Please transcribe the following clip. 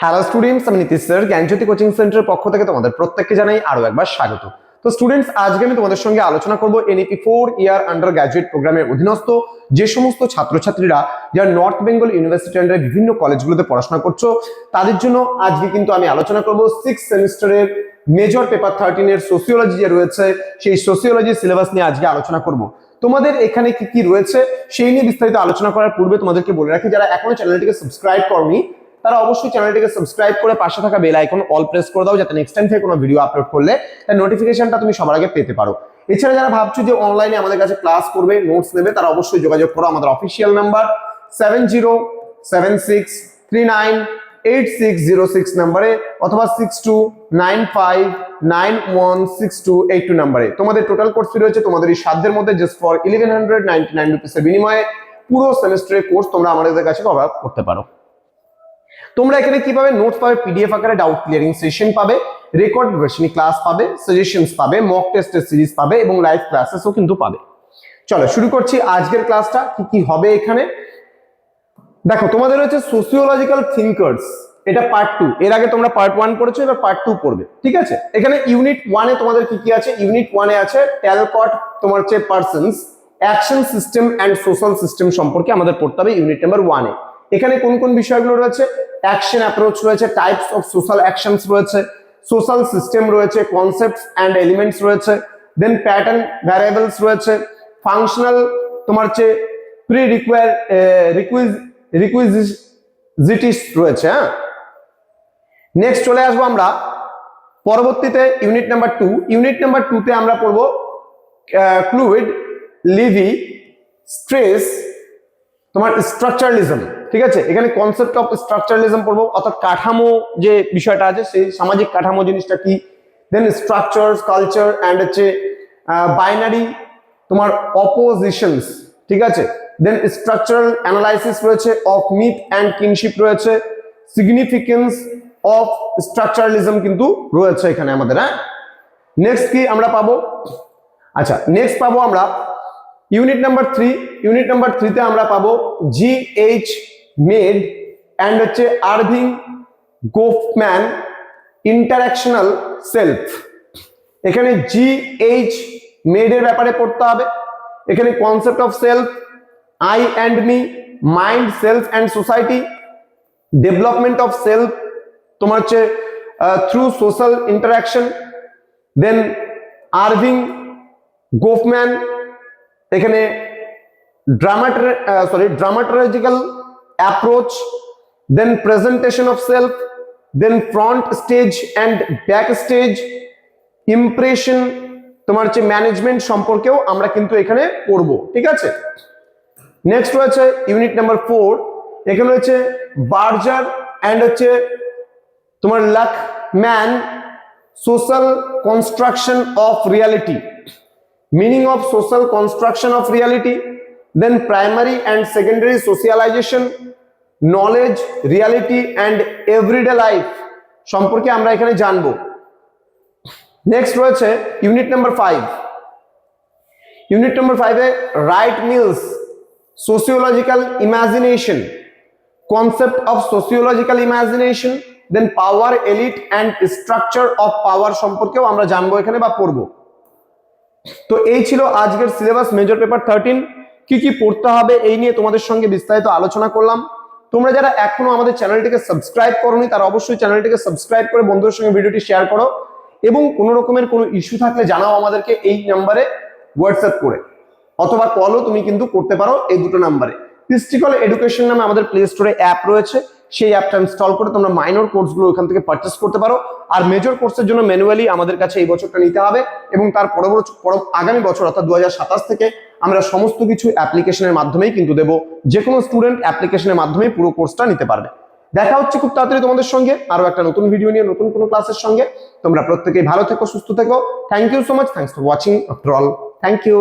Hello students, আমি Nitish sir জ্ঞানজ্যোতি coaching সেন্টারের পক্ষ থেকে তোমাদের প্রত্যেককে জানাই আরো একবার স্বাগত। তো স্টুডেন্টস, আজকে আমি তোমাদের সঙ্গে আলোচনা করব এনইপি 4 ইয়ার আন্ডার গ্র্যাজুয়েট প্রোগ্রামের অধীনস্থ যে সমস্ত ছাত্রছাত্রীরা যারা নর্থ বেঙ্গল ইউনিভার্সিটি আন্ডারে বিভিন্ন কলেজগুলোতে পড়াশোনা করছো তাদের জন্য আজকে কিন্তু আমি আলোচনা করব 6th সেমিস্টারের মেজর পেপার 13 এর সোসিওলজি যে রয়েছে সেই সোসিওলজি সিলেবাস নিয়ে আজকে আলোচনা করব। তোমাদের এখানে কি কি রয়েছে সেই নিয়ে বিস্তারিত আলোচনা করার পূর্বে তোমাদেরকে বলে রাখি, যারা এখনো চ্যানেলটিকে সাবস্ক্রাইব করনি তারা অবশ্যই চ্যানেলটিকে সাবস্ক্রাইব করে পাশে থাকা বেল আইকন অল প্রেস করে দাও, যাতে নেক্সট টাইম থেকে কোনো ভিডিও আপলোড করলে তার নোটিফিকেশনটা তুমি সবার আগে পেতে পারো। এছাড়া যারা ভাবছো যে অনলাইনে আমাদের কাছে ক্লাস করবে, নোটস নেবে, তারা অবশ্যই যোগাযোগ করো আমাদের অফিসিয়াল নাম্বার 7076398606 নম্বরে অথবা 6295916282 নম্বরে। তোমাদের টোটাল কোর্স ফি রয়েছে তোমাদের এই সাধ্যের মধ্যে জাস্ট ফর 1199 রুপিসের বিনিময়ে পুরো সেমিস্টারের কোর্স তোমরা আমাদের কাছে কভার করতে পারো। তোমরা এখানে কি পাবে? নোটস পাবে, পিডিএফ আকারে ডাউট ক্লিয়ারিং সেশন পাবে, রেকর্ড ভার্সন ক্লাস পাবে, সাজেশনস পাবে, মক টেস্টের সিরিজ পাবে এবং লাইভ ক্লাসেসও কিন্তু পাবে। চলো শুরু করছি আজকের ক্লাসটা। কি কি হবে এখানে দেখো, তোমাদের হচ্ছে সোসিওলজিক্যাল থিঙ্কার্স, এটা পার্ট 2। এর আগে তোমরা পার্ট 1 পড়েছো, এবার পার্ট 2 পড়বে, ঠিক আছে? এখানে ইউনিট 1 এ তোমাদের কি কি আছে? ইউনিট 1 এ আছে ট্যালকট, তোমার হচ্ছে Parsons, action system and social system সম্পর্কে আমাদের পড়তে হবে ইউনিট নাম্বার 1 এ। এখানে কোন কোন বিষয়গুলো রয়েছে? অ্যাকশন অ্যাপ্রোচ রয়েছে, টাইপস অফ সোশ্যাল অ্যাকশনস রয়েছে, সোশ্যাল সিস্টেম রয়েছে, কনসেপ্টস এন্ড এলিমেন্টস রয়েছে, দেন প্যাটার্ন ভ্যারিয়েবলস রয়েছে, ফাংশনাল তোমার হচ্ছে প্রি রিকুইজিটিস রয়েছে। হ্যাঁ, নেক্সট চলে আসবো আমরা পরবর্তীতে ইউনিট নাম্বার 2। ইউনিট নাম্বার 2 তে আমরা পড়বো ফ্লুইড, লিভি, স্ট্রেস, তোমার স্ট্রাকচারালিজম, ঠিক আছে? এখানে কনসেপ্ট অফ স্ট্রাকচারালিজম পড়বো, অর্থাৎ কাঠামো যে বিষয়টা আছে সেই সামাজিক কাঠামো জিনিসটা কি, দেন স্ট্রাকচারস, কালচার এন্ড হচ্ছে বাইনারি তোমার অপোজিশনস, ঠিক আছে? দেন স্ট্রাকচারাল অ্যানালাইসিস রয়েছে, অফ মিথ এন্ড কিনশিপ রয়েছে, সিগনিফিকেন্স অফ স্ট্রাকচারালিজম কিন্তু রয়েছে এখানে আমাদের। হ্যাঁ, নেক্সট কি আমরা পাবো? আচ্ছা, নেক্সট পাবো আমরা ইউনিট নাম্বার 3। ইউনিট নাম্বার 3 তে আমরা পাবো GH মেড এন্ড হচ্ছে আরভিং গোফম্যান ইন্টারঅ্যাকশনাল সেলফ। এখানে GH মেড এর ব্যাপারে পড়তে হবে। এখানে concept of self, I and me, mind, self and society, development of self তোমার হচ্ছে through social interaction, then Erving Goffman এখানে dramaturgical approach, then presentation of self, then front stage and back stage, impression তোমার হচ্ছে management সম্পর্কেও আমরা কিন্তু এখানে পড়বো, ঠিক আছে? নেক্সট রয়েছে ইউনিট নাম্বার 4। এখানে হচ্ছে বার্জার এন্ড হচ্ছে তোমার Luckmann social construction of reality, meaning of social construction of reality, then primary and secondary socialization, knowledge, reality and everyday life সম্পর্কে আমরা এখানে জানবো। নেক্সট রয়েছে ইউনিট নাম্বার 5। ইউনিট নাম্বার 5 এ Wright Mills sociological imagination, concept of sociological imagination, then power, elite and structure of power সম্পর্কেও আমরা জানবো এখানে বা পড়বো। তো এই ছিল আজকের সিলেবাস মেজর পেপার 13। কি কি পড়তে হবে এই নিয়ে তোমাদের সঙ্গে বিস্তারিত আলোচনা করলাম। তোমরা যারা এখনো আমাদের চ্যানেলটিকে সাবস্ক্রাইব করোনি তারা অবশ্যই চ্যানেলটিকে সাবস্ক্রাইব করে বন্ধুদের সঙ্গে ভিডিওটি শেয়ার করো এবং কোনো রকমের কোনো ইস্যু থাকলে জানাও আমাদেরকে এই নাম্বারে হোয়াটসঅ্যাপ করে, অথবা কলও তুমি কিন্তু করতে পারো এই দুটো নাম্বারে। ক্রিস্টিকল এডুকেশন নামে আমাদের প্লে স্টোরে অ্যাপ রয়েছে, সেই অ্যাপটা ইনস্টল করে তোমরা মাইনর কোর্সগুলো ওখান থেকে পারচেস করতে পারো। আর মেজর কোর্সের জন্য ম্যানুয়ালি আমাদের কাছে এই বছরটা নিতে হবে এবং তার আগামী বছর অর্থাৎ 2027 থেকে আমরা সমস্ত কিছু অ্যাপ্লিকেশনের মাধ্যমেই কিন্তু দেবো। যে কোনো স্টুডেন্ট অ্যাপ্লিকেশনের মাধ্যমেই পুরো কোর্সটা নিতে পারবে। দেখা হচ্ছে খুব তাড়াতাড়ি তোমাদের সঙ্গে আরো একটা নতুন ভিডিও নিয়ে, নতুন কোনো ক্লাসের সঙ্গে। তোমরা প্রত্যেকেই ভালো থেকো, সুস্থ থেকো। Thank you so much, thanks for watching after all, thank you.